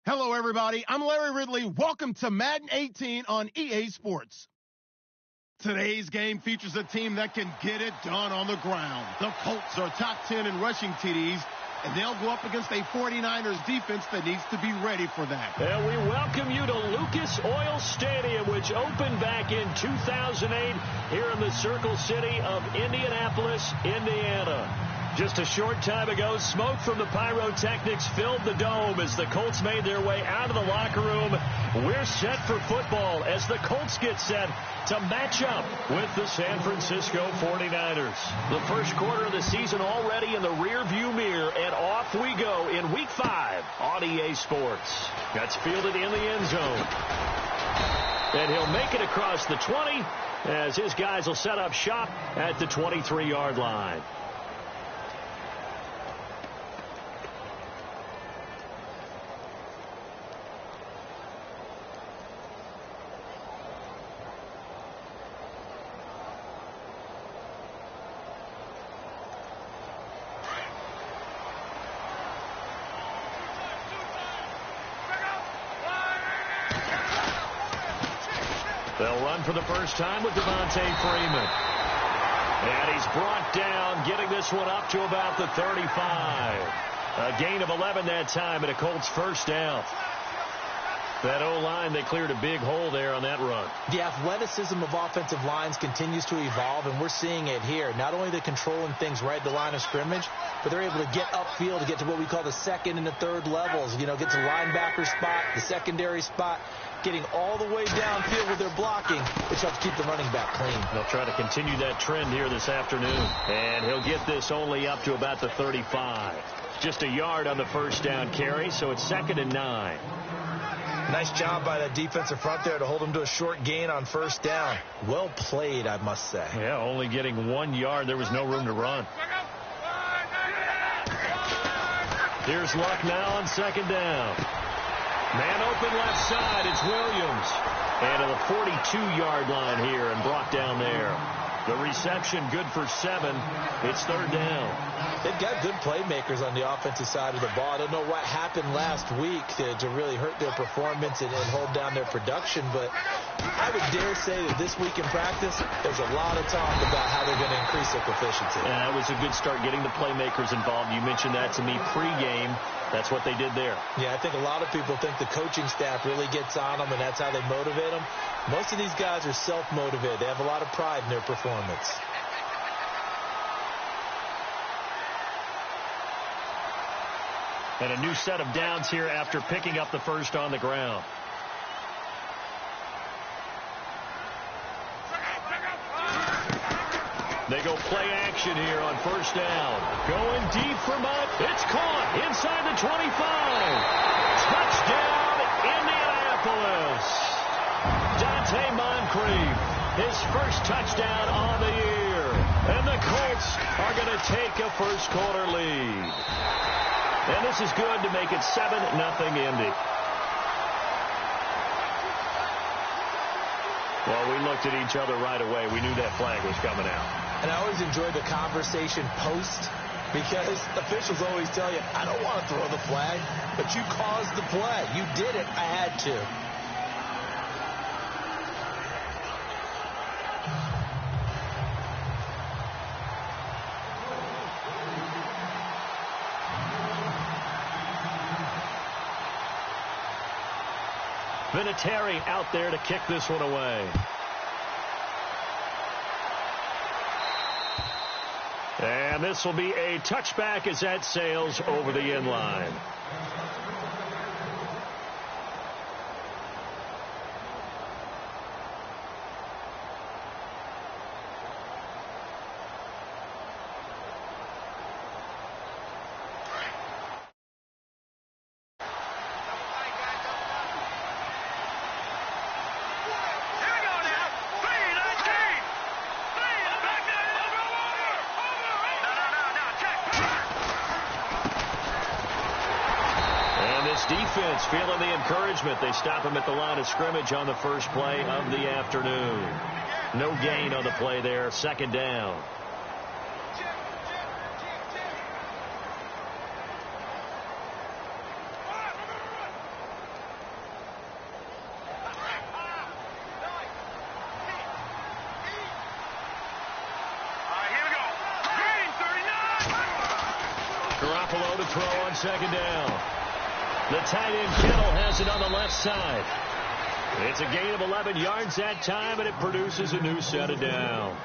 Hello, everybody. I'm Larry Ridley. Welcome to Madden 18 on EA Sports. Today's game features a team that can get it done on the ground. The Colts are top 10 in rushing TDs, and they'll go up against a 49ers defense that needs to be ready for that. And we welcome you to Lucas Oil Stadium, which opened back in 2008 here in the Circle City of Indianapolis, Indiana. Just a short time ago, smoke from the pyrotechnics filled the dome as the Colts made their way out of the locker room. We're set for football as the Colts get set to match up with the San Francisco 49ers. The first quarter of the season already in the rearview mirror, and off we go in Week 5 on EA Sports. That's fielded in the end zone. And he'll make it across the 20 as his guys will set up shop at the 23-yard line. They'll run for the first time with Devontae Freeman. And he's brought down, getting this one up to about the 35. A gain of 11 that time, and a Colts first down. That O-line, they cleared a big hole there on that run. The athleticism of offensive lines continues to evolve, and we're seeing it here. Not only are they controlling things right at the line of scrimmage, but they're able to get upfield to get to what we call the second and the third levels. You know, get to the linebacker spot, the secondary spot, getting all the way downfield with their blocking, which helps keep the running back clean. They'll try to continue that trend here this afternoon. And he'll get this only up to about the 35. Just a yard on the first down carry, so it's 2nd and 9. Nice job by that defensive front there to hold them to a short gain on first down. Well played, I must say. Yeah, only getting 1 yard. There was no room to run. Here's Luck now on 2nd down. Man open left side. It's Williams. And to the 42-yard line here and brought down there. The reception good for 7. It's 3rd down. They've got good playmakers on the offensive side of the ball. I don't know what happened last week to really hurt their performance and hold down their production, but I would dare say that this week in practice, there's a lot of talk about how they're going to increase their proficiency. Yeah, it was a good start getting the playmakers involved. You mentioned that to me pregame. That's what they did there. Yeah, I think a lot of people think the coaching staff really gets on them, and that's how they motivate them. Most of these guys are self-motivated. They have a lot of pride in their performance. And a new set of downs here after picking up the first on the ground. They go play action here on first down. Going deep for Mutt. It's caught inside the 25. Touchdown, Indianapolis. Dante Moncrief, his first touchdown on the year. And the Colts are going to take a first quarter lead. And this is good to make it 7-0 Indy. Well, we looked at each other right away. We knew that flag was coming out. And I always enjoy the conversation post because officials always tell you, I don't want to throw the flag, but you caused the play. You did it. I had to. Vinatieri out there to kick this one away. And this will be a touchback as that sails over the end line. Defense feeling the encouragement. They stop him at the line of scrimmage on the first play of the afternoon. No gain on the play there. 2nd down. Garoppolo to throw on second down. The tight end Kittle has it on the left side. It's a gain of 11 yards that time, and it produces a new set of downs.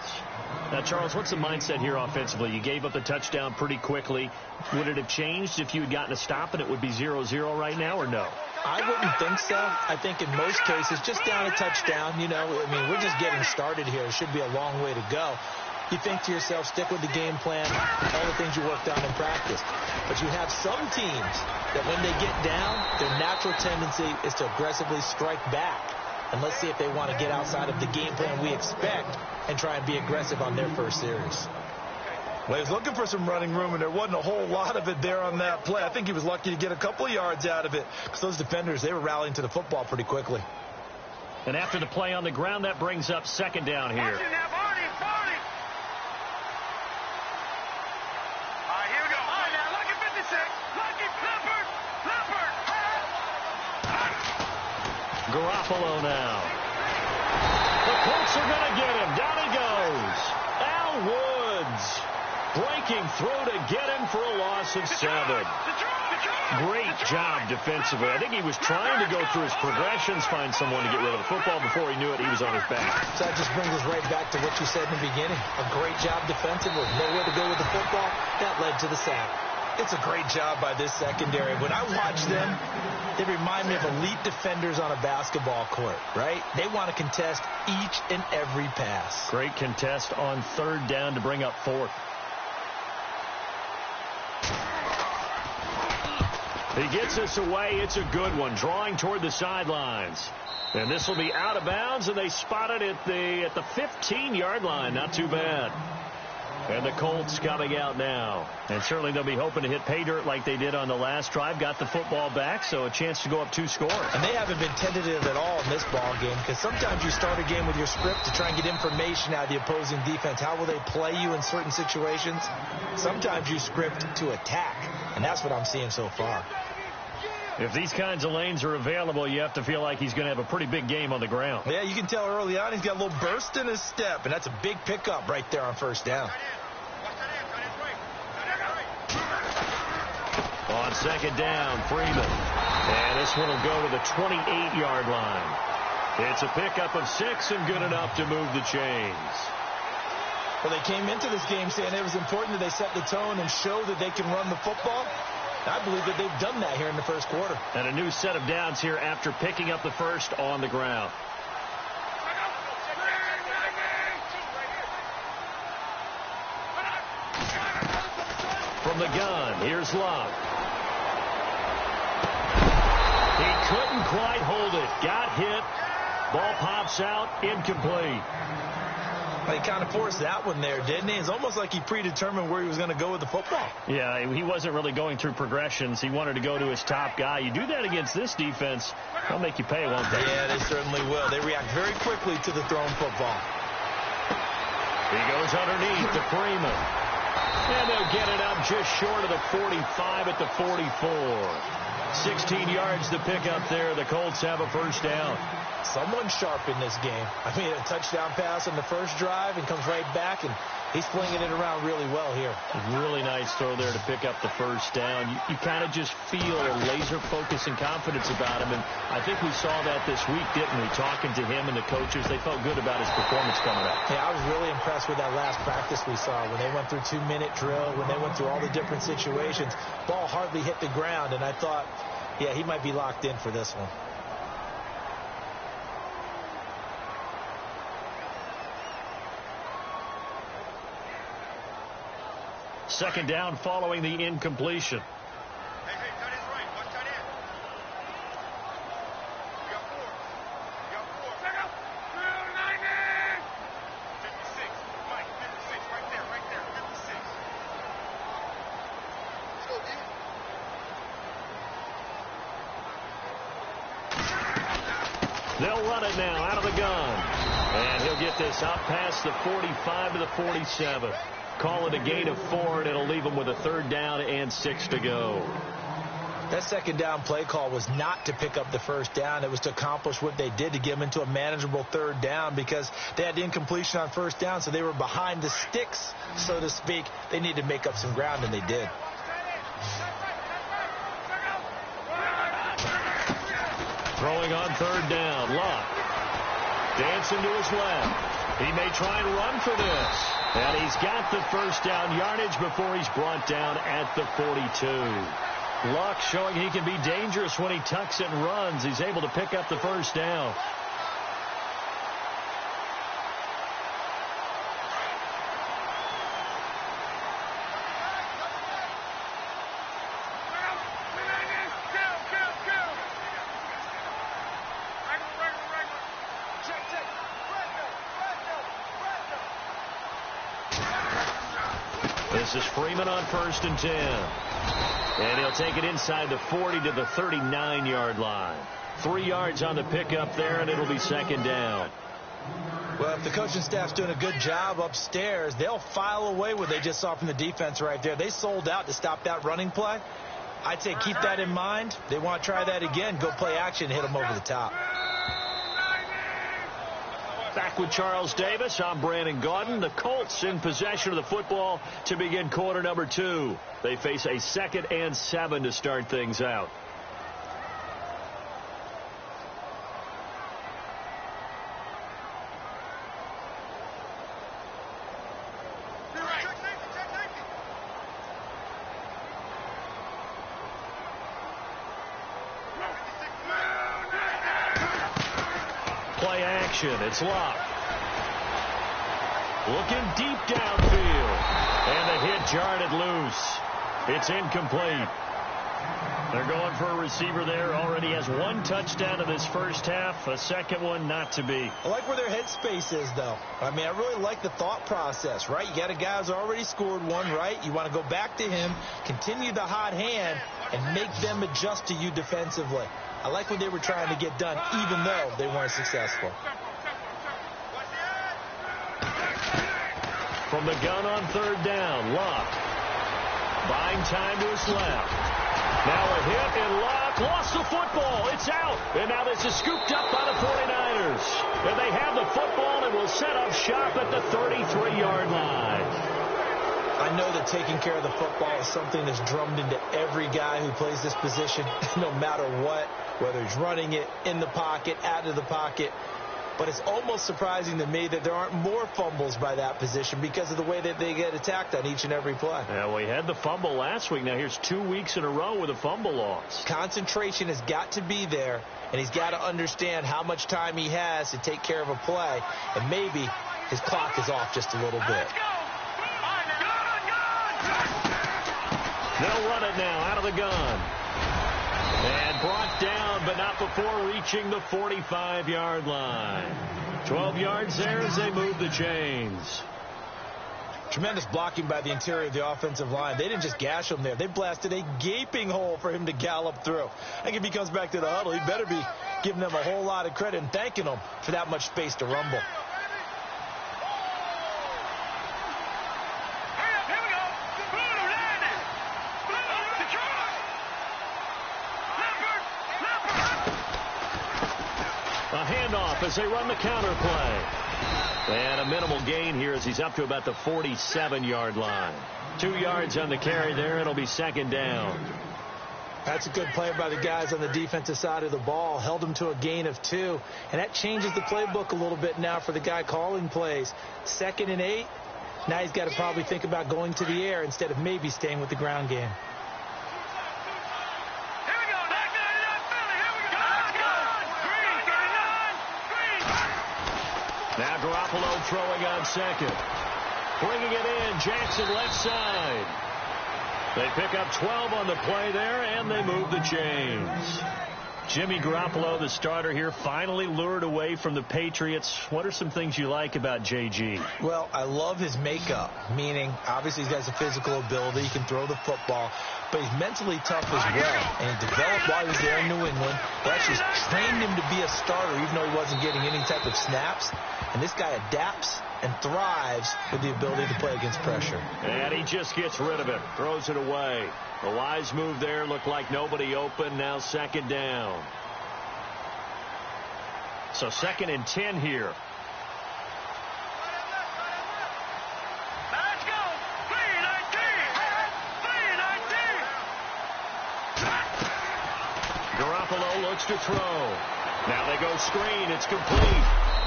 Now, Charles, what's the mindset here offensively? You gave up the touchdown pretty quickly. Would it have changed if you had gotten a stop and it would be 0-0 right now, or no? I wouldn't think so. I think in most cases, just down a touchdown, we're just getting started here. It should be a long way to go. You think to yourself, stick with the game plan, all the things you worked on in practice. But you have some teams that when they get down, their natural tendency is to aggressively strike back. And let's see if they want to get outside of the game plan we expect and try and be aggressive on their first series. Well, he was looking for some running room, and there wasn't a whole lot of it there on that play. I think he was lucky to get a couple of yards out of it because those defenders, they were rallying to the football pretty quickly. And after the play on the ground, that brings up second down here. Garoppolo now. The Colts are going to get him. Down he goes. Al Woods breaking through to get him for a loss of 7. Great job defensively. I think he was trying to go through his progressions, find someone to get rid of the football. Before he knew it, he was on his back. So that just brings us right back to what you said in the beginning. A great job defensively. Nowhere to go with the football. That led to the sack. It's a great job by this secondary. When I watch them, they remind me of elite defenders on a basketball court, right? They want to contest each and every pass. Great contest on third down to bring up fourth. He gets us away. It's a good one. Drawing toward the sidelines. And this will be out of bounds, and they spot it at the 15-yard line. Not too bad. And the Colts coming out now. And certainly they'll be hoping to hit pay dirt like they did on the last drive. Got the football back, so a chance to go up 2 scores. And they haven't been tentative at all in this ball game, because sometimes you start a game with your script to try and get information out of the opposing defense. How will they play you in certain situations? Sometimes you script to attack, and that's what I'm seeing so far. If these kinds of lanes are available, you have to feel like he's going to have a pretty big game on the ground. Yeah, you can tell early on he's got a little burst in his step, and that's a big pickup right there on first down. On second down, Freeman. And this one will go to the 28-yard line. It's a pickup of 6 and good enough to move the chains. Well, they came into this game saying it was important that they set the tone and show that they can run the football. I believe that they've done that here in the first quarter. And a new set of downs here after picking up the first on the ground. From the gun, here's Love. He couldn't quite hold it. Got hit. Ball pops out. Incomplete. He kind of forced that one there, didn't he? It's almost like he predetermined where he was going to go with the football. Yeah, he wasn't really going through progressions. He wanted to go to his top guy. You do that against this defense, they'll make you pay, won't they? Yeah, they certainly will. They react very quickly to the thrown football. He goes underneath to Freeman. And they'll get it up just short of the 45 at the 44. 16 yards to pick up there. The Colts have a first down. Someone sharp in this game. I mean, a touchdown pass on the first drive and comes right back, and he's flinging it around really well here. Really nice throw there to pick up the first down. You kind of just feel a laser focus and confidence about him, and I think we saw that this week, didn't we? Talking to him and the coaches, they felt good about his performance coming up. Yeah, I was really impressed with that last practice we saw when they went through 2-minute drill, when they went through all the different situations. Ball hardly hit the ground, and I thought, yeah, he might be locked in for this one. Second down following the incompletion. Hey, tight end's right. Watch tight end. You got 4. You got 4. Back up. 56. Mike, 56. Right there. 56. Let's go, D. They'll run it now out of the gun. And he'll get this out past the 45 to the 47. Call it a gain of 4, and it'll leave them with a third down and 6 to go. That second down play call was not to pick up the first down. It was to accomplish what they did, to get them into a manageable third down, because they had the incompletion on first down, so they were behind the sticks, so to speak. They needed to make up some ground, and they did. Throwing on third down. Luck. Dancing to his left. He may try and run for this. And he's got the first down yardage before he's brought down at the 42. Luck showing he can be dangerous when he tucks and runs. He's able to pick up the first down. This is Freeman on 1st and 10. And he'll take it inside the 40 to the 39-yard line. 3 yards on the pickup there, and it'll be 2nd down. Well, if the coaching staff's doing a good job upstairs, they'll file away what they just saw from the defense right there. They sold out to stop that running play. I'd say keep that in mind. They want to try that again. Go play action, hit them over the top. Back with Charles Davis. I'm Brandon Gaudin. The Colts in possession of the football to begin quarter number 2. They face a 2nd and 7 to start things out. Play action. It's Luck. Looking deep downfield. And the hit jarred it loose. It's incomplete. They're going for a receiver there. Already has 1 touchdown in this first half. A second one not to be. I like where their headspace is, though. I mean, I really like the thought process, right? You got a guy who's already scored 1, right? You want to go back to him, continue the hot hand, and make them adjust to you defensively. I like what they were trying to get done, even though they weren't successful. From the gun on 3rd down, Luck. Buying time to his left. Now a hit, and Luck lost the football. It's out. And now this is scooped up by the 49ers. And they have the football and will set up shop at the 33-yard line. I know that taking care of the football is something that's drummed into every guy who plays this position, no matter what, whether he's running it, in the pocket, out of the pocket. But it's almost surprising to me that there aren't more fumbles by that position because of the way that they get attacked on each and every play. Yeah, we had the fumble last week. Now here's 2 weeks in a row with a fumble loss. Concentration has got to be there, and he's got to understand how much time he has to take care of a play, and maybe his clock is off just a little bit. They'll run it now out of the gun. And brought down, but not before reaching the 45-yard line. 12 yards there as they move the chains. Tremendous blocking by the interior of the offensive line. They didn't just gash him there. They blasted a gaping hole for him to gallop through. I think if he comes back to the huddle, he better be giving them a whole lot of credit and thanking them for that much space to rumble. A handoff as they run the counter play. And a minimal gain here as he's up to about the 47-yard line. 2 yards on the carry there. It'll be 2nd down. That's a good play by the guys on the defensive side of the ball. Held them to a gain of 2. And that changes the playbook a little bit now for the guy calling plays. 2nd and 8. Now he's got to probably think about going to the air instead of maybe staying with the ground game. Now Garoppolo throwing on 2nd. Bringing it in, Jackson left side. They pick up 12 on the play there, and they move the chains. Jimmy Garoppolo, the starter here, finally lured away from the Patriots. What are some things you like about JG? Well, I love his makeup, meaning obviously he's got some physical ability. He can throw the football, but he's mentally tough as well. And he developed while he was there in New England. They actually trained him to be a starter, even though he wasn't getting any type of snaps. And this guy adapts and thrives with the ability to play against pressure. And he just gets rid of it, throws it away. A wise move there, looked like nobody open, now 2nd down. So 2nd and 10 here. to throw. Now they go screen. It's complete.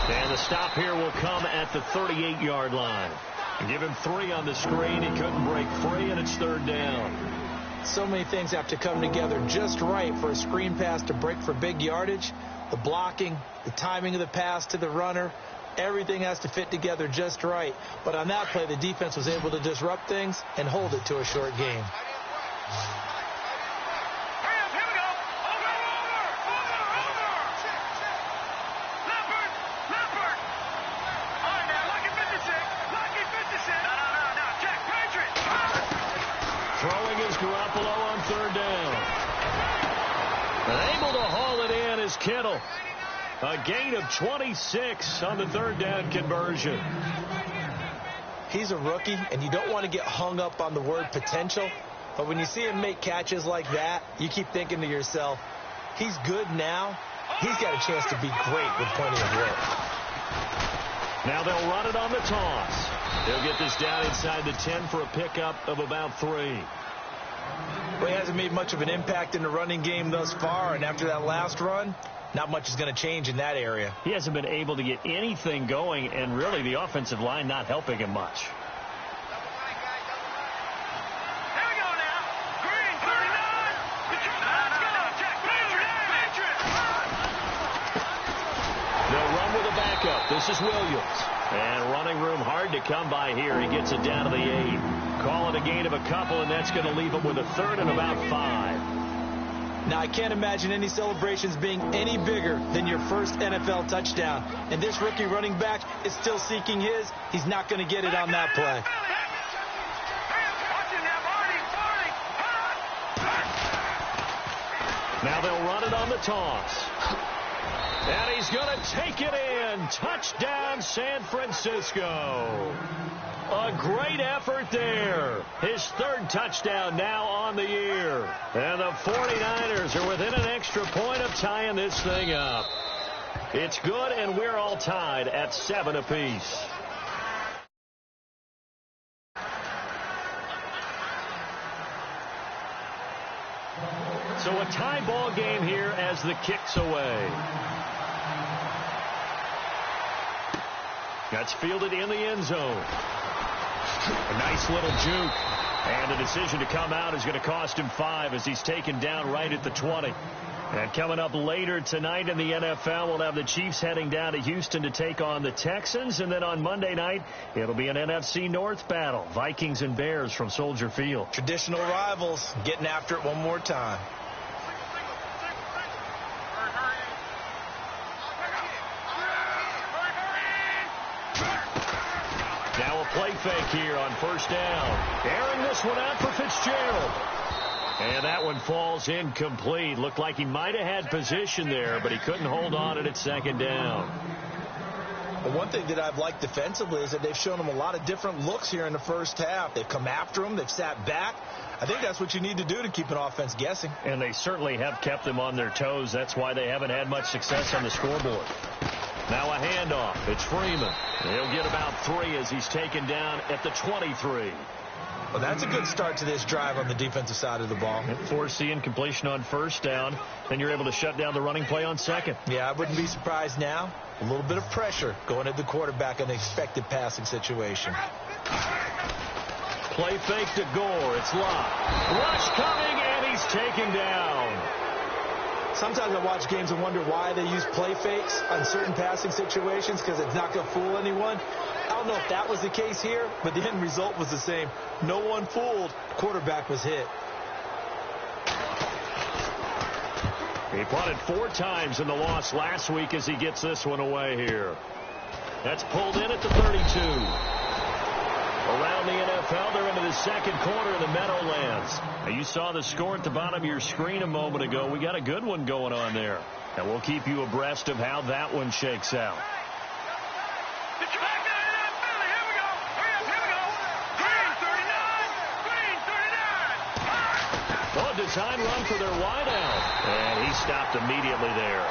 And the stop here will come at the 38-yard line. Give him 3 on the screen. He couldn't break free, and it's 3rd down. So many things have to come together just right for a screen pass to break for big yardage. The blocking, the timing of the pass to the runner, everything has to fit together just right. But on that play, the defense was able to disrupt things and hold it to a short game. Throwing is Garoppolo on 3rd down. And able to haul it in is Kittle. A gain of 26 on the 3rd down conversion. He's a rookie, and you don't want to get hung up on the word potential. But when you see him make catches like that, you keep thinking to yourself, he's good now. He's got a chance to be great with plenty of work. Now they'll run it on the toss. They'll get this down inside the 10 for a pickup of about 3. Well, he hasn't made much of an impact in the running game thus far, and after that last run, not much is going to change in that area. He hasn't been able to get anything going, and really the offensive line not helping him much. They'll run with a backup. This is Williams. And running room hard to come by here. He gets it down to the 8. Call it a gain of a couple, and that's going to leave him with a 3rd and about 5. Now, I can't imagine any celebrations being any bigger than your first NFL touchdown. And this rookie running back is still seeking his. He's not going to get it on that play. Now they'll run it on the toss. And he's going to take it in. Touchdown, San Francisco. A great effort there. His 3rd touchdown now on the year. And the 49ers are within an extra point of tying this thing up. It's good, and we're all tied at 7 apiece. So a tie ball game here as the kick's away. That's fielded in the end zone. A nice little juke. And the decision to come out is going to cost him 5 as he's taken down right at the 20. And coming up later tonight in the NFL, we'll have the Chiefs heading down to Houston to take on the Texans. And then on Monday night, it'll be an NFC North battle. Vikings and Bears from Soldier Field. Traditional rivals getting after it one more time. Now a play fake here on 1st down. Airing this one out for Fitzgerald. And that one falls incomplete. Looked like he might have had position there, but he couldn't hold on at 2nd down. Well, one thing that I've liked defensively is that they've shown him a lot of different looks here in the first half. They've come after him. They've sat back. I think that's what you need to do to keep an offense guessing. And they certainly have kept them on their toes. That's why they haven't had much success on the scoreboard. Now a handoff. It's Freeman. He'll get about 3 as he's taken down at the 23. Well, that's a good start to this drive on the defensive side of the ball. Force the incompletion on 1st down. Then you're able to shut down the running play on 2nd. Yeah, I wouldn't be surprised now. A little bit of pressure going at the quarterback in an expected passing situation. Play fake to Gore. It's locked. Rush coming, and he's taken down. Sometimes I watch games and wonder why they use play fakes on certain passing situations because it's not going to fool anyone. I don't know if that was the case here, but the end result was the same. No one fooled. Quarterback was hit. He punted 4 times in the loss last week as he gets this one away here. That's pulled in at the 32. Around the NFL, they're into the 2nd quarter of the Meadowlands. Now, you saw the score at the bottom of your screen a moment ago. We got a good one going on there. And we'll keep you abreast of how that one shakes out. Oh, design run for their wideout. And he stopped immediately there.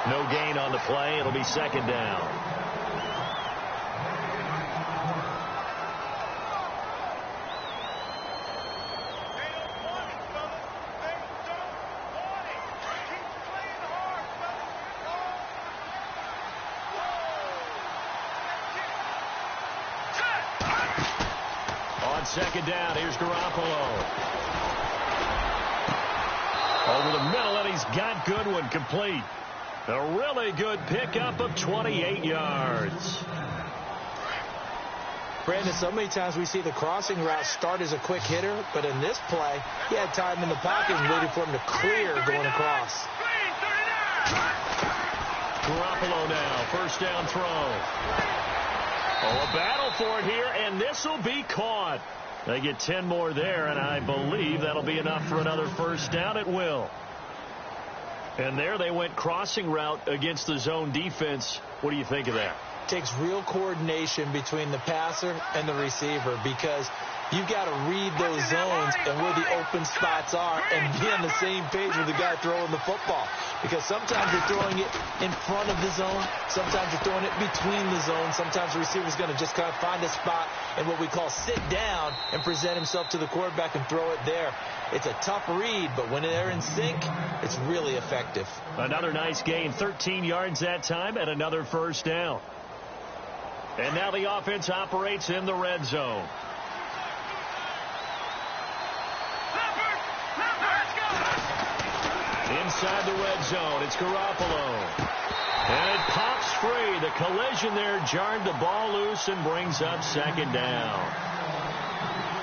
No gain on the play. It'll be 2nd down. On second down, here's Garoppolo. Over the middle, and he's got Goodwin complete. A really good pickup of 28 yards. Brandon, so many times we see the crossing route start as a quick hitter, but in this play, he had time in the pocket and waited for him to clear going across. Garoppolo now, first down throw. Oh, a battle for it here, and this will be caught. They get 10 more there, and I believe that'll be enough for another first down. It will. And there they went crossing route against the zone defense. What do you think of that? Takes real coordination between the passer and the receiver, because you've got to read those zones and where the open spots are and be on the same page with the guy throwing the football. Because sometimes you're throwing it in front of the zone. Sometimes you're throwing it between the zones. Sometimes the receiver's going to just kind of find a spot and what we call sit down and present himself to the quarterback and throw it there. It's a tough read, but when they're in sync, it's really effective. Another nice gain, 13 yards that time, and another first down. And now the offense operates in the red zone. Inside the red zone, it's Garoppolo. And it pops free. The collision there jarred the ball loose and brings up second down.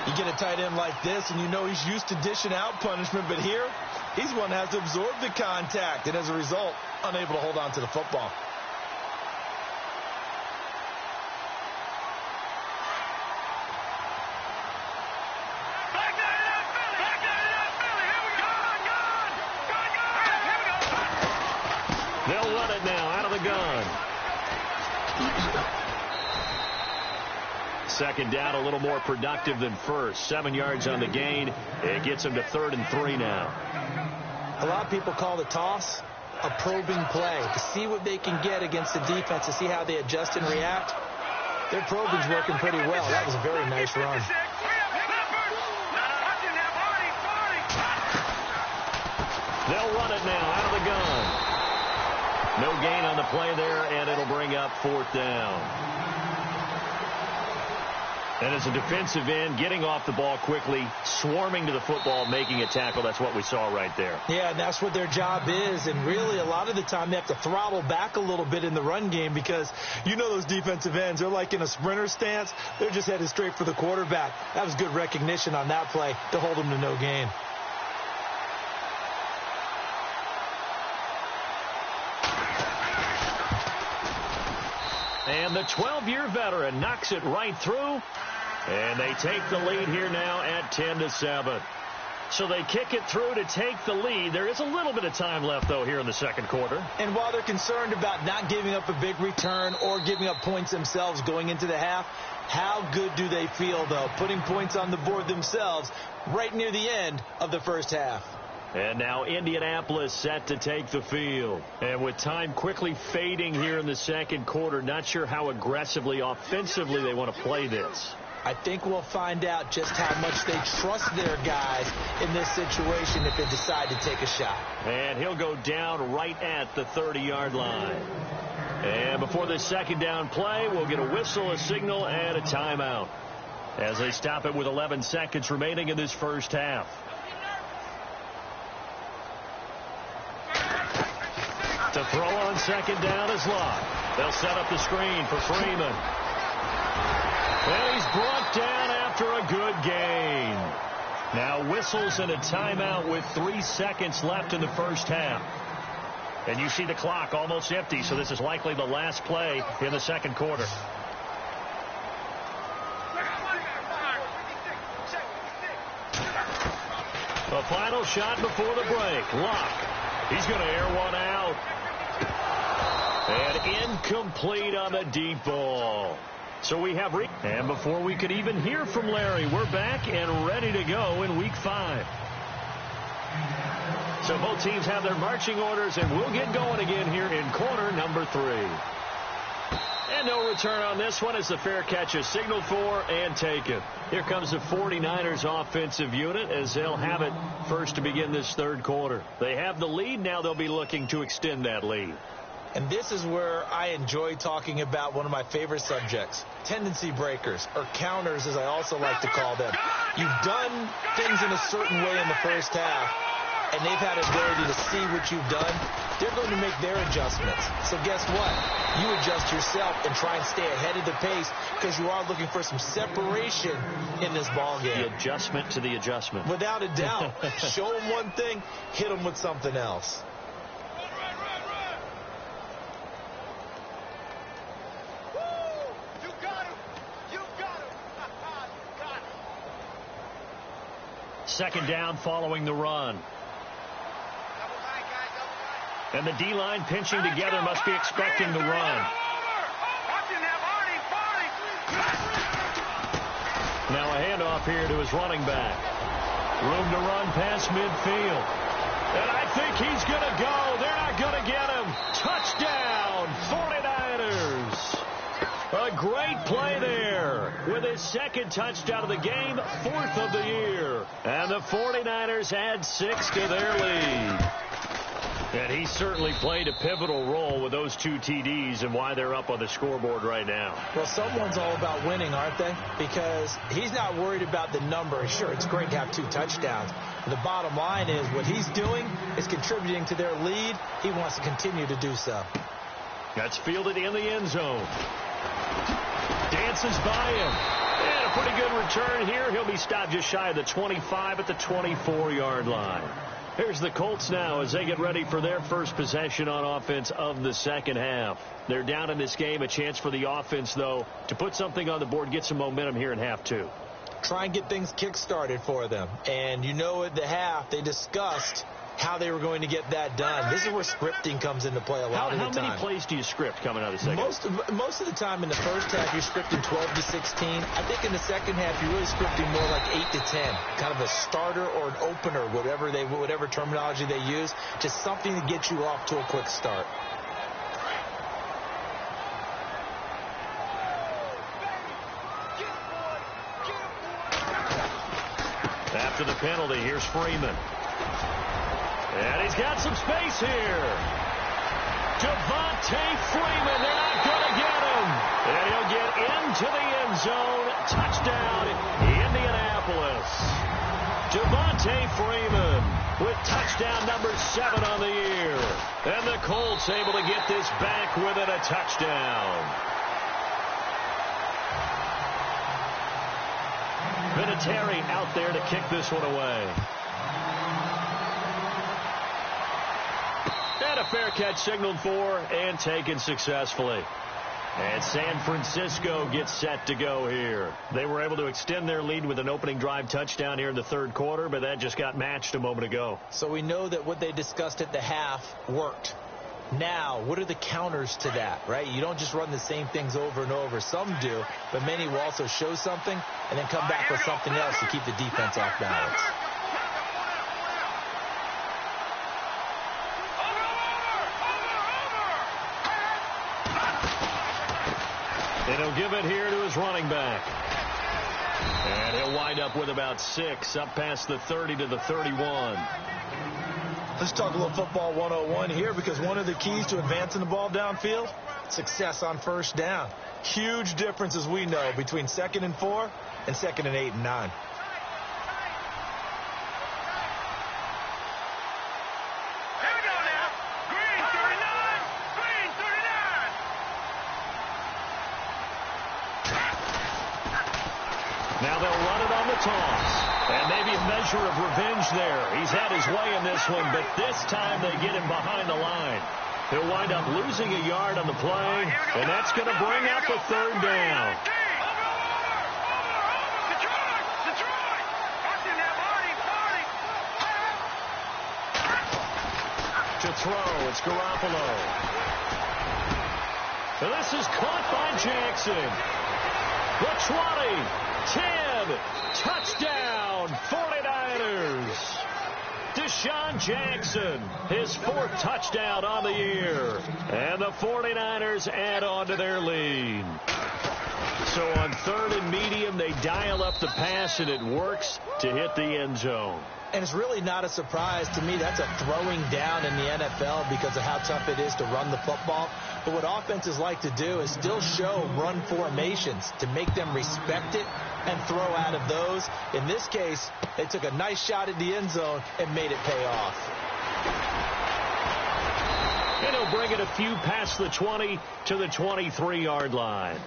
You get a tight end like this, and you know he's used to dishing out punishment, but here, he's one that has to absorb the contact, and as a result, unable to hold on to the football. They'll run it now out of the gun. Second down, a little more productive than first. 7 yards on the gain. It gets them to 3rd and 3 now. A lot of people call the toss a probing play to see what they can get against the defense, to see how they adjust and react. Their probing's working pretty well. That was a very nice run. They'll run it now out of the gun. No gain on the play there, and it'll bring up 4th down. And as a defensive end, getting off the ball quickly, swarming to the football, making a tackle, that's what we saw right there. Yeah, and that's what their job is. And really, a lot of the time, they have to throttle back a little bit in the run game, because you know those defensive ends, they're like in a sprinter stance. They're just headed straight for the quarterback. That was good recognition on that play to hold them to no gain. And the 12-year veteran knocks it right through. And they take the lead here now at 10-7. So they kick it through to take the lead. There is a little bit of time left, though, here in the second quarter. And while they're concerned about not giving up a big return or giving up points themselves going into the half, how good do they feel, though, putting points on the board themselves right near the end of the first half? And now Indianapolis set to take the field. And with time quickly fading here in the second quarter, not sure how aggressively, offensively they want to play this. I think we'll find out just how much they trust their guys in this situation if they decide to take a shot. And he'll go down right at the 30-yard line. And before the second down play, we'll get a whistle, a signal, and a timeout as they stop it with 11 seconds remaining in this first half. To throw on second down is Locke. They'll set up the screen for Freeman. And he's brought down after a good gain. Now whistles and a timeout with 3 seconds left in the first half. And you see the clock almost empty, so this is likely the last play in the second quarter. The final shot before the break. Locke. He's going to air one out. And incomplete on the deep ball. So we have... And before we could even hear from Larry, we're back and ready to go in Week 5. So both teams have their marching orders, and we'll get going again here in quarter number 3. And no return on this one as the fair catch is signaled for and taken. Here comes the 49ers offensive unit as they'll have it first to begin this third quarter. They have the lead. Now they'll be looking to extend that lead. And this is where I enjoy talking about one of my favorite subjects, tendency breakers, or counters as I also like to call them. You've done things in a certain way in the first half, and they've had the ability to see what you've done. They're going to make their adjustments. So guess what? You adjust yourself and try and stay ahead of the pace because you are looking for some separation in this ball game. The adjustment to the adjustment. Without a doubt. Show them one thing, hit them with something else. Second down following the run. And the D-line pinching together must be expecting the run. Now a handoff here to his running back. Room to run past midfield. And I think he's going to go. They're not going to get him. Touchdown, 49ers. A great play there with his second touchdown of the game, fourth of the year. And the 49ers add 6 to their lead. And he certainly played a pivotal role with those 2 TDs and why they're up on the scoreboard right now. Well, someone's all about winning, aren't they? Because he's not worried about the number. Sure, it's great to have 2 touchdowns. But the bottom line is what he's doing is contributing to their lead. He wants to continue to do so. That's fielded in the end zone. Dances by him. And a pretty good return here. He'll be stopped just shy of the 25 at the 24-yard line. Here's the Colts now as they get ready for their first possession on offense of the second half. They're down in this game. A chance for the offense, though, to put something on the board, get some momentum here in half 2. Try and get things kick-started for them. And you know at the half they discussed how they were going to get that done. This is where scripting comes into play a lot of the time. How many plays do you script coming out of the second? Most of the time in the first half, you're scripting 12 to 16. I think in the second half, you're really scripting more like 8 to 10. Kind of a starter or an opener, whatever terminology they use. Just something to get you off to a quick start. After the penalty, here's Freeman. And he's got some space here. Devontae Freeman, they're not going to get him. And he'll get into the end zone. Touchdown, Indianapolis. Devontae Freeman with touchdown number 7 on the year. And the Colts able to get this back within a touchdown. Vinatieri out there to kick this one away. And a fair catch signaled for and taken successfully. And San Francisco gets set to go here. They were able to extend their lead with an opening drive touchdown here in the third quarter, but that just got matched a moment ago. So we know that what they discussed at the half worked. Now, what are the counters to that, right? You don't just run the same things over and over. Some do, but many will also show something and then come back with something else to keep the defense off balance. And he'll give it here to his running back. And he'll wind up with about 6, up past the 30 to the 31. Let's talk a little football 101 here, because one of the keys to advancing the ball downfield, success on first down. Huge difference, as we know, between 2nd and 4 and 2nd and 8 and 9. Now they'll run it on the toss. And maybe a measure of revenge there. He's had his way in this one, but this time they get him behind the line. He'll wind up losing a yard on the play, and that's going to bring up a third down. To throw, it's Garoppolo. This is caught by Jackson. The 20, 10, touchdown, 49ers. Deshaun Jackson, his 4th touchdown on the year. And the 49ers add on to their lead. So on 3rd and medium, they dial up the pass, and it works to hit the end zone. And it's really not a surprise to me. That's a throwing down in the NFL because of how tough it is to run the football. But what offenses like to do is still show run formations to make them respect it and throw out of those. In this case, they took a nice shot at the end zone and made it pay off. And he'll bring it a few past the 20 to the 23-yard line.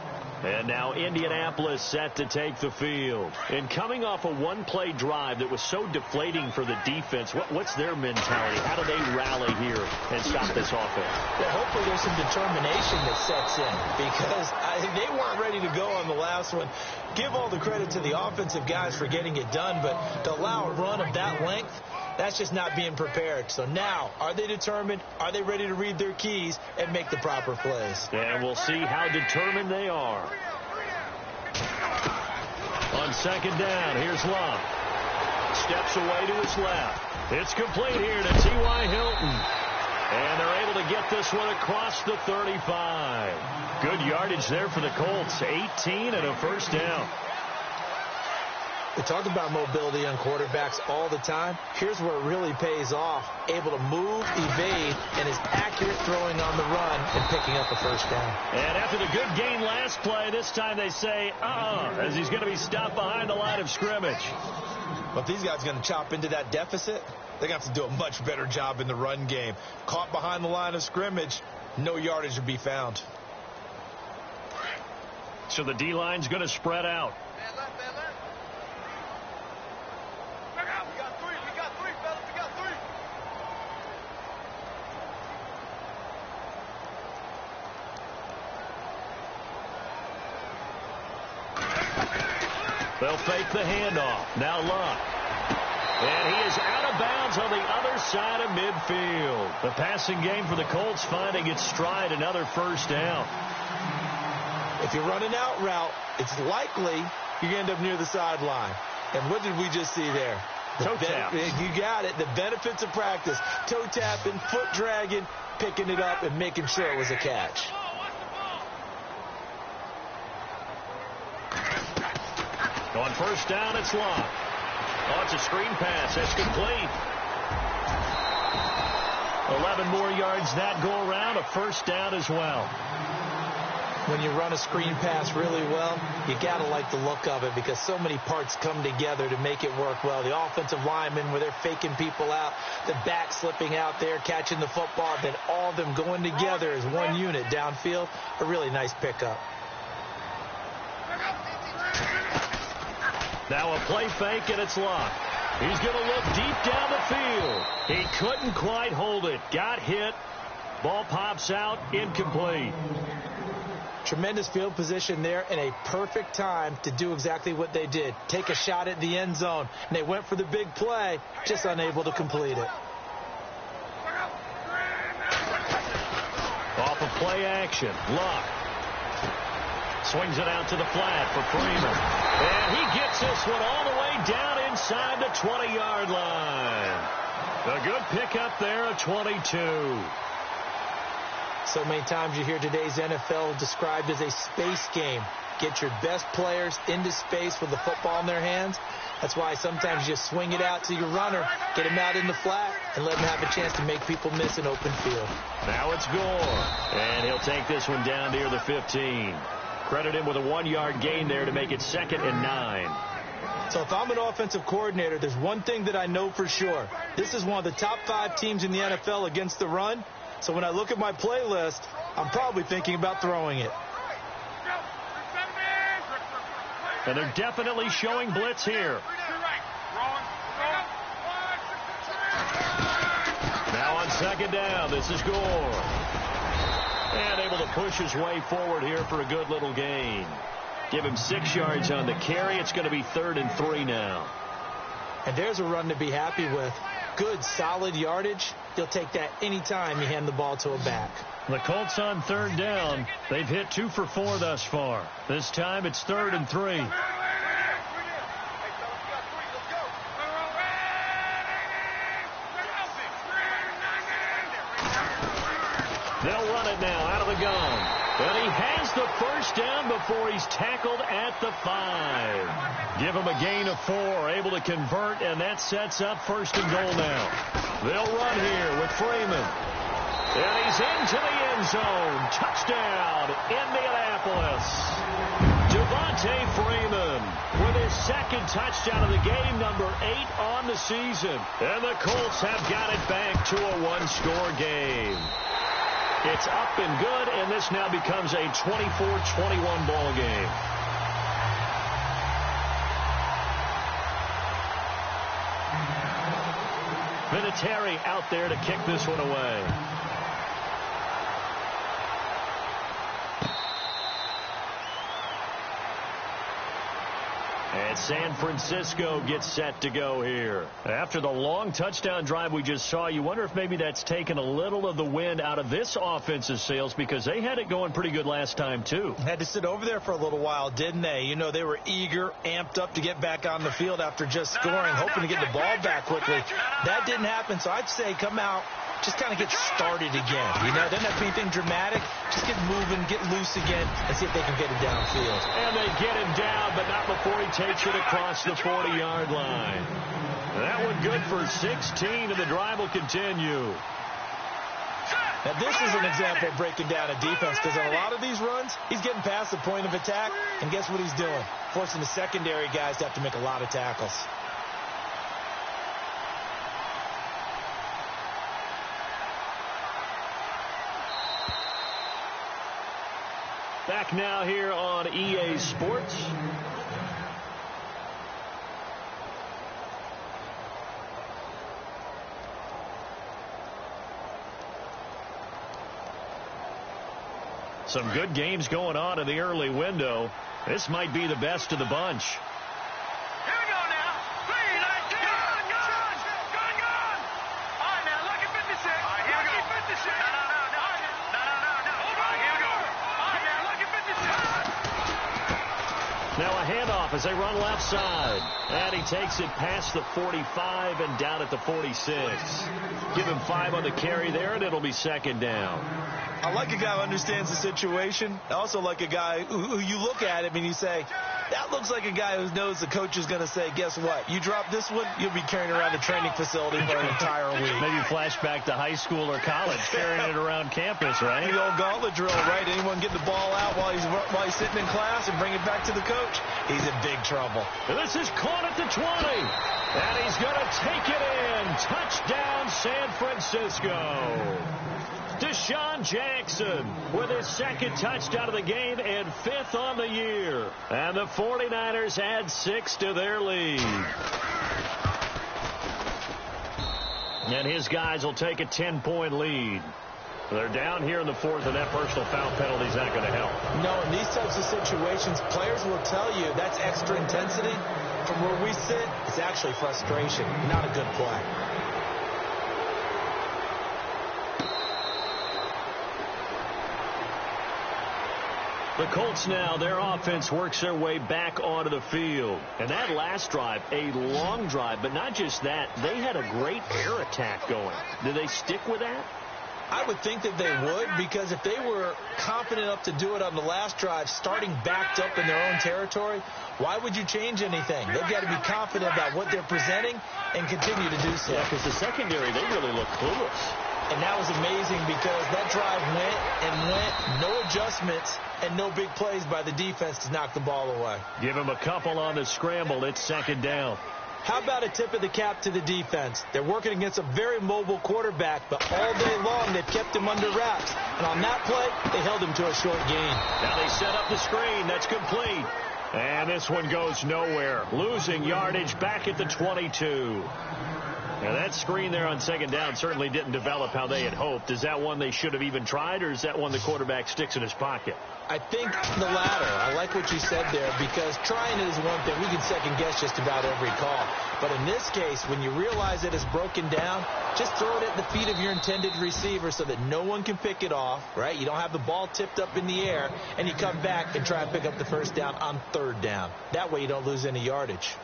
And now Indianapolis set to take the field. And coming off a one-play drive that was so deflating for the defense, what's their mentality? How do they rally here and stop this offense? Well, hopefully there's some determination that sets in because they weren't ready to go on the last one. Give all the credit to the offensive guys for getting it done, but to allow a run of that length, that's just not being prepared. So now, are they determined? Are they ready to read their keys and make the proper plays? And we'll see how determined they are. On 2nd down, here's Love. Steps away to his left. It's complete here to T.Y. Hilton. And they're able to get this one across the 35. Good yardage there for the Colts. 18 and a first down. We talk about mobility on quarterbacks all the time. Here's where it really pays off. Able to move, evade, and is accurate throwing on the run and picking up a first down. And after the good gain last play, this time they say, as he's going to be stopped behind the line of scrimmage. But if these guys are going to chop into that deficit, they're going to have to do a much better job in the run game. Caught behind the line of scrimmage, no yardage to be found. So the D-line's going to spread out. They'll fake the handoff. Now Luck. And he is out of bounds on the other side of midfield. The passing game for the Colts finding its stride, another first down. If you run an out route, it's likely you're going to end up near the sideline. And what did we just see there? Toe tap. You got it. The benefits of practice. Toe tapping, foot dragging, picking it up, and making sure it was a catch. On first down, it's Love. Oh, it's a screen pass. That's complete. 11 more yards that go around. A first down as well. When you run a screen pass really well, you got to like the look of it because so many parts come together to make it work well. The offensive linemen, where they're faking people out, the back slipping out there, catching the football, then all of them going together as one unit downfield. A really nice pickup. Now a play fake, and it's Locke. He's going to look deep down the field. He couldn't quite hold it. Got hit. Ball pops out, incomplete. Tremendous field position there and a perfect time to do exactly what they did. Take a shot at the end zone. And they went for the big play, just unable to complete it. Off of play action, Locke. Swings it out to the flat for Freeman. And he gets this one all the way down inside the 20-yard line. A good pickup there, a 22. So many times you hear today's NFL described as a space game. Get your best players into space with the football in their hands. That's why sometimes you just swing it out to your runner, get him out in the flat, and let him have a chance to make people miss an open field. Now it's Gore. And he'll take this one down near the 15. Credit him with a 1-yard gain there to make it 2nd and 9. So if I'm an offensive coordinator, there's one thing that I know for sure. This is one of the top 5 teams in the NFL against the run. So when I look at my playlist, I'm probably thinking about throwing it. And they're definitely showing blitz here. Now on 2nd down, this is Gore. And able to push his way forward here for a good little gain. Give him 6 yards on the carry. It's going to be 3rd and 3 now. And there's a run to be happy with. Good, solid yardage. You'll take that anytime you hand the ball to a back. The Colts on 3rd down. They've hit 2 for 4 thus far. This time it's 3rd and 3. They'll run it now out of the gun. And he has gains the first down before he's tackled at the 5. Give him a gain of 4, able to convert, and that sets up first and goal now. They'll run here with Freeman. And he's into the end zone. Touchdown, Indianapolis. Devontae Freeman with his second touchdown of the game, number 8 on the season. And the Colts have got it back to a one-score game. It's up and good, and this now becomes a 24-21 ball game. Vinatieri out there to kick this one away. And San Francisco gets set to go here. After the long touchdown drive we just saw, you wonder if maybe that's taken a little of the wind out of this offense's sails, because they had it going pretty good last time, too. Had to sit over there for a little while, didn't they? You know, they were eager, amped up to get back on the field after just scoring, hoping to get the ball back quickly. That didn't happen, so I'd say come out, just kind of get started again. You know, it doesn't have to be anything dramatic. Just get moving, get loose again, and see if they can get it downfield. And they get him down, but not before he takes it across the 40-yard line. That one good for 16, and the drive will continue. Now, this is an example of breaking down a defense, because on a lot of these runs, he's getting past the point of attack, and guess what he's doing? Forcing the secondary guys to have to make a lot of tackles. Back now here on EA Sports. Some good games going on in the early window. This might be the best of the bunch. Here we go now. 3-19. Gone. All right, now, lucky 56. All right, here we go. 56. No. All right, here we go. All right, now, lucky 56. Now a handoff as they run left side. And he takes it past the 45 and down at the 46. Give him 5 on the carry there, and it'll be second down. I like a guy who understands the situation. I also like a guy who you look at him and you say, that looks like a guy who knows the coach is going to say, guess what? You drop this one, you'll be carrying around the training facility for an entire week. Maybe flashback to high school or college, carrying it around campus, right? The old gauntlet drill, right? Anyone get the ball out while he's sitting in class and bring it back to the coach? He's in big trouble. And this is caught at the 20. And he's going to take it in. Touchdown, San Francisco. Deshaun Jackson with his second touchdown of the game and 5th on the year. And the 49ers add 6 to their lead. And his guys will take a 10-point lead. They're down here in the 4th, and that personal foul penalty is not going to help. No, in these types of situations, players will tell you that's extra intensity. From where we sit, it's actually frustration, not a good play. The Colts now, their offense works their way back onto the field. And that last drive, a long drive, but not just that, they had a great air attack going. Did they stick with that? I would think that they would, because if they were confident enough to do it on the last drive, starting backed up in their own territory, why would you change anything? They've got to be confident about what they're presenting and continue to do so. Yeah, because the secondary, they really look clueless. And that was amazing because that drive went, no adjustments, and no big plays by the defense to knock the ball away. Give him a couple on the scramble. It's second down. How about a tip of the cap to the defense? They're working against a very mobile quarterback, but all day long they've kept him under wraps. And on that play, they held him to a short gain. Now they set up the screen. That's complete. And this one goes nowhere. Losing yardage back at the 22. Now that screen there on second down certainly didn't develop how they had hoped. Is that one they should have even tried, or is that one the quarterback sticks in his pocket? I think the latter. I like what you said there, because trying it is one thing. We can second guess just about every call. But in this case, when you realize that it's broken down, just throw it at the feet of your intended receiver so that no one can pick it off, right? You don't have the ball tipped up in the air, and you come back and try and pick up the first down on third down. That way you don't lose any yardage.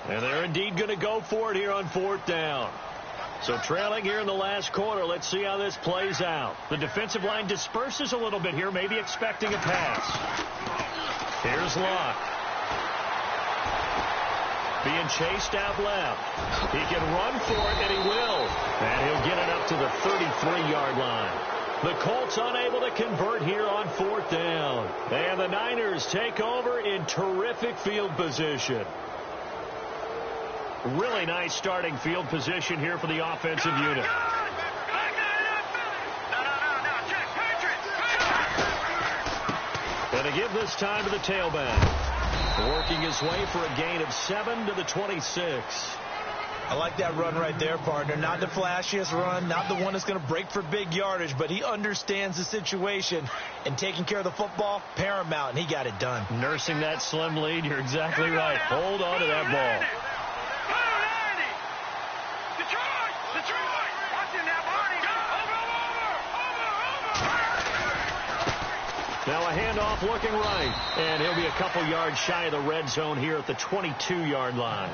And they're indeed going to go for it here on fourth down. So trailing here in the last quarter. Let's see how this plays out. The defensive line disperses a little bit here, maybe expecting a pass. Here's Locke. Being chased out left. He can run for it, and he will. And he'll get it up to the 33-yard line. The Colts unable to convert here on 4th down. And the Niners take over in terrific field position. Really nice starting field position here for the offensive unit. And to give this time to the tailback. Working his way for a gain of 7 to the 26. I like that run right there, partner. Not the flashiest run, not the one that's going to break for big yardage, but he understands the situation, and taking care of the football, paramount, and he got it done. Nursing that slim lead, you're exactly right. Hold on to that ball. Now a handoff looking right, and he'll be a couple yards shy of the red zone here at the 22-yard line.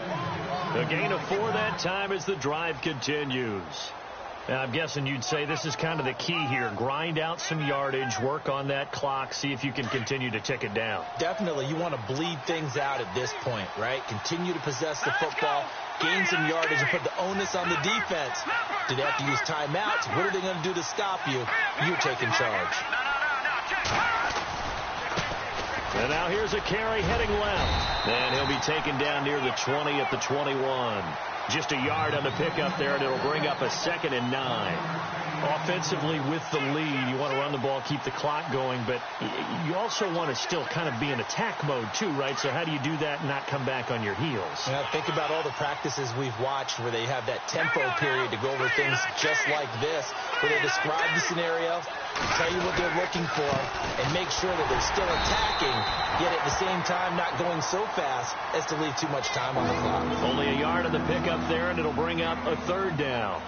A gain of 4 that time as the drive continues. Now, I'm guessing you'd say this is kind of the key here. Grind out some yardage, work on that clock, see if you can continue to tick it down. Definitely. You want to bleed things out at this point, right? Continue to possess the football, gain some yardage, and put the onus on the defense. Do they have to use timeouts? What are they going to do to stop you? You're taking charge. And now here's a carry heading left. And he'll be taken down near the 20 at the 21. Just a yard on the pickup there, and it'll bring up a 2nd and 9. Offensively with the lead, you want to run the ball, keep the clock going, but you also want to still kind of be in attack mode too, right? So how do you do that and not come back on your heels? Yeah, think about all the practices we've watched where they have that tempo period to go over things just like this, where they describe the scenario, tell you what they're looking for, and make sure that they're still attacking, yet at the same time not going so fast as to leave too much time on the clock. Only a yard on the pickup there, and it'll bring up a 3rd down.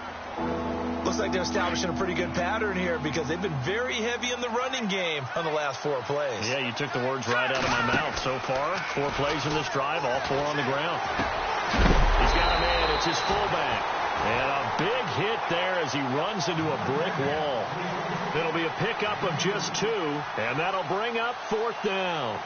Looks like they're establishing a pretty good pattern here because they've been very heavy in the running game on the last 4 plays. Yeah, you took the words right out of my mouth. So far, 4 plays in this drive, all 4 on the ground. He's got a man. It's his fullback. And a big hit there as he runs into a brick wall. It'll be a pickup of just 2, and that'll bring up 4th down.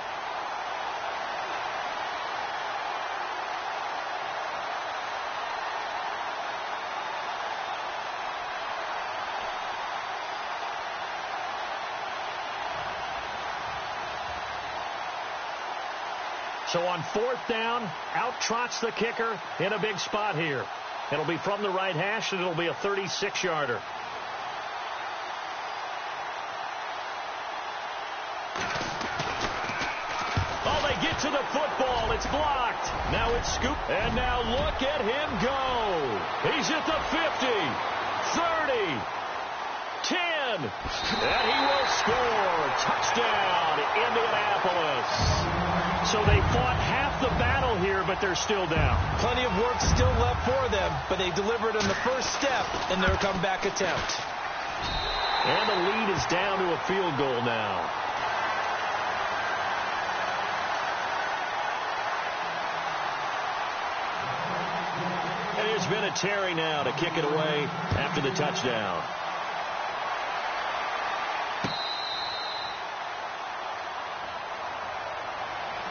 So on 4th down, out trots the kicker in a big spot here. It'll be from the right hash, and it'll be a 36-yarder. Oh, they get to the football. It's blocked. Now it's scooped. And now look at him go. He's at the 50, 30, 10, and he will score. Touchdown, Indianapolis. So they fought half the battle here, but they're still down. Plenty of work still left for them, but they delivered on the first step in their comeback attempt. And the lead is down to a field goal now. And there's been a Terry now to kick it away after the touchdown.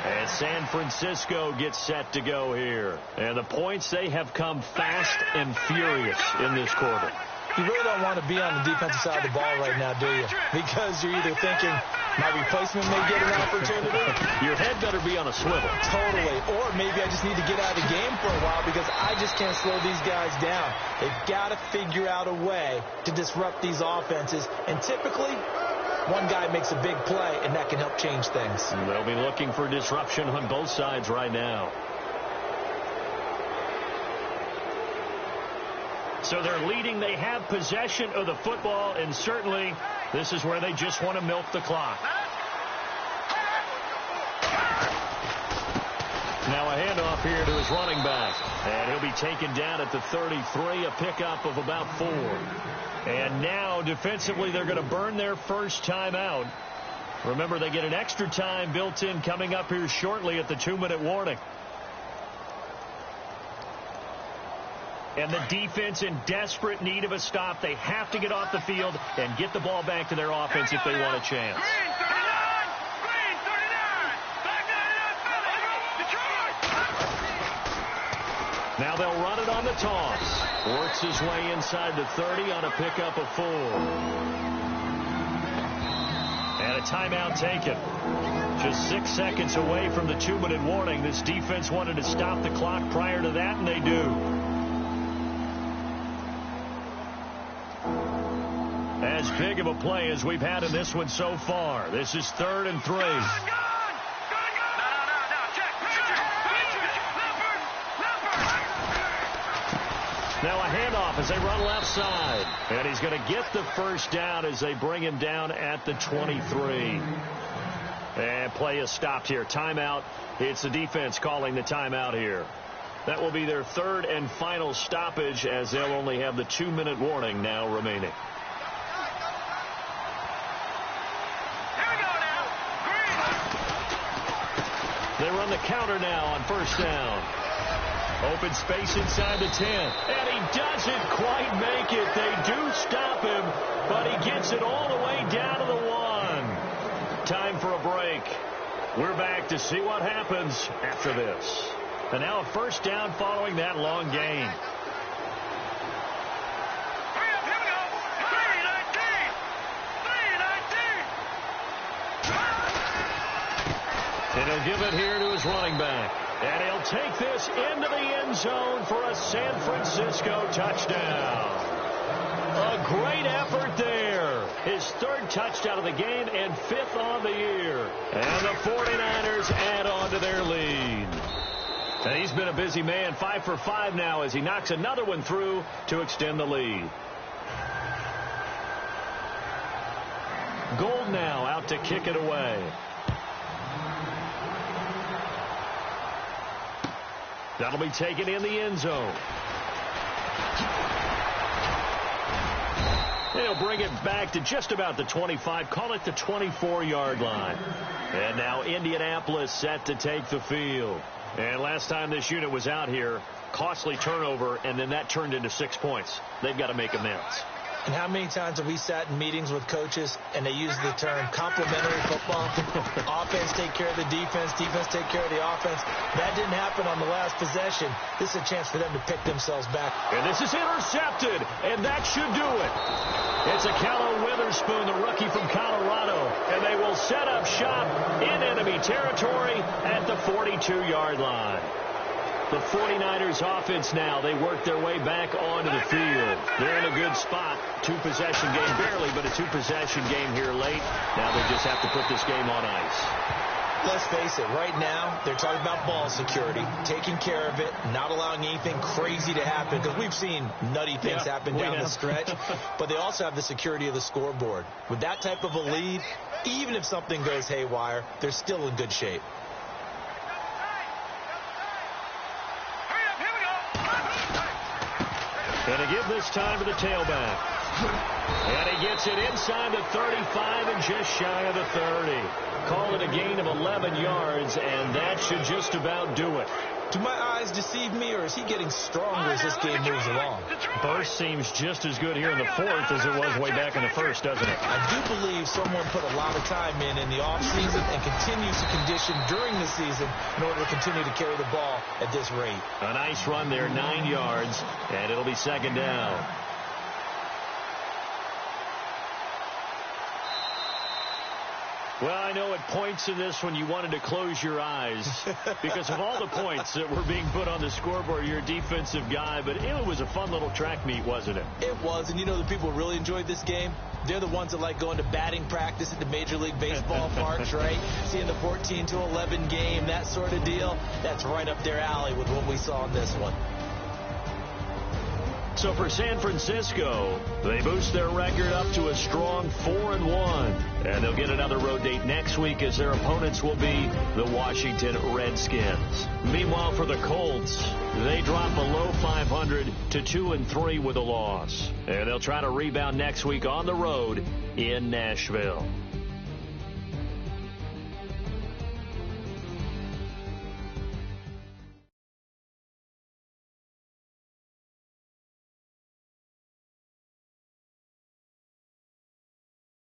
And San Francisco gets set to go here. And the points, they have come fast and furious in this quarter. You really don't want to be on the defensive side of the ball right now, do you? Because you're either thinking, my replacement may get an opportunity. Your head better be on a swivel. Totally. Or maybe I just need to get out of the game for a while because I just can't slow these guys down. They've got to figure out a way to disrupt these offenses. And typically, one guy makes a big play, and that can help change things. They'll be looking for disruption on both sides right now. So they're leading. They have possession of the football, and certainly this is where they just want to milk the clock. Now a handoff here to his running back. And he'll be taken down at the 33, a pickup of about 4. And now defensively they're going to burn their first time out. Remember, they get an extra time built in coming up here shortly at the 2-minute warning. And the defense in desperate need of a stop. They have to get off the field and get the ball back to their offense if they want a chance. Green 39! Green 39! Back 99, Philly! Detroit! Now they'll run it on the toss. Works his way inside the 30 on a pickup of 4. And a timeout taken. Just 6 seconds away from the 2-minute warning. This defense wanted to stop the clock prior to that, and they do. As big of a play as we've had in this one so far. This is 3rd and 3. Now a handoff as they run left side. And he's going to get the first down as they bring him down at the 23. And play is stopped here. Timeout. It's the defense calling the timeout here. That will be their 3rd and final stoppage as they'll only have the 2-minute warning now remaining. They run the counter now on first down. Open space inside the 10. And he doesn't quite make it. They do stop him, but he gets it all the way down to the 1. Time for a break. We're back to see what happens after this. And now a first down following that long gain. And he'll give it here to his running back. And he'll take this into the end zone for a San Francisco touchdown. A great effort there. His 3rd touchdown of the game and 5th on the year. And the 49ers add on to their lead. And he's been a busy man. 5 for 5 now as he knocks another one through to extend the lead. Gold now out to kick it away. That'll be taken in the end zone. They'll bring it back to just about the 25. Call it the 24-yard line. And now Indianapolis set to take the field. And last time this unit was out here, costly turnover, and then that turned into 6 points. They've got to make amends. And how many times have we sat in meetings with coaches and they use the term complementary football? Offense take care of the defense, defense take care of the offense. That didn't happen on the last possession. This is a chance for them to pick themselves back. And this is intercepted, and that should do it. It's a Callow Witherspoon, the rookie from Colorado, and they will set up shop in enemy territory at the 42-yard line. The 49ers offense now, they work their way back onto the field. They're in a good spot. 2-possession game, barely, but a 2-possession game here late. Now they just have to put this game on ice. Let's face it, right now, they're talking about ball security, taking care of it, not allowing anything crazy to happen, because we've seen nutty things happen down the stretch, but they also have the security of the scoreboard. With that type of a lead, even if something goes haywire, they're still in good shape. And to give this time to the tailback. And he gets it inside the 35 and just shy of the 30. Call it a gain of 11 yards, and that should just about do it. Do my eyes deceive me, or is he getting stronger as this game moves along? Burst seems just as good here in the 4th as it was way back in the 1st, doesn't it? I do believe someone put a lot of time in the offseason and continues to condition during the season in order to continue to carry the ball at this rate. A nice run there, 9 yards, and it'll be 2nd down. Well, I know at points in this one you wanted to close your eyes because of all the points that were being put on the scoreboard. You're a defensive guy, but it was a fun little track meet, wasn't it? It was, and you know the people who really enjoyed this game? They're the ones that like going to batting practice at the Major League Baseball parks, right? Seeing the 14-11 game, that sort of deal. That's right up their alley with what we saw in this one. So for San Francisco, they boost their record up to a strong 4-1. And they'll get another road date next week as their opponents will be the Washington Redskins. Meanwhile, for the Colts, they drop below 500 to 2-3 with a loss. And they'll try to rebound next week on the road in Nashville.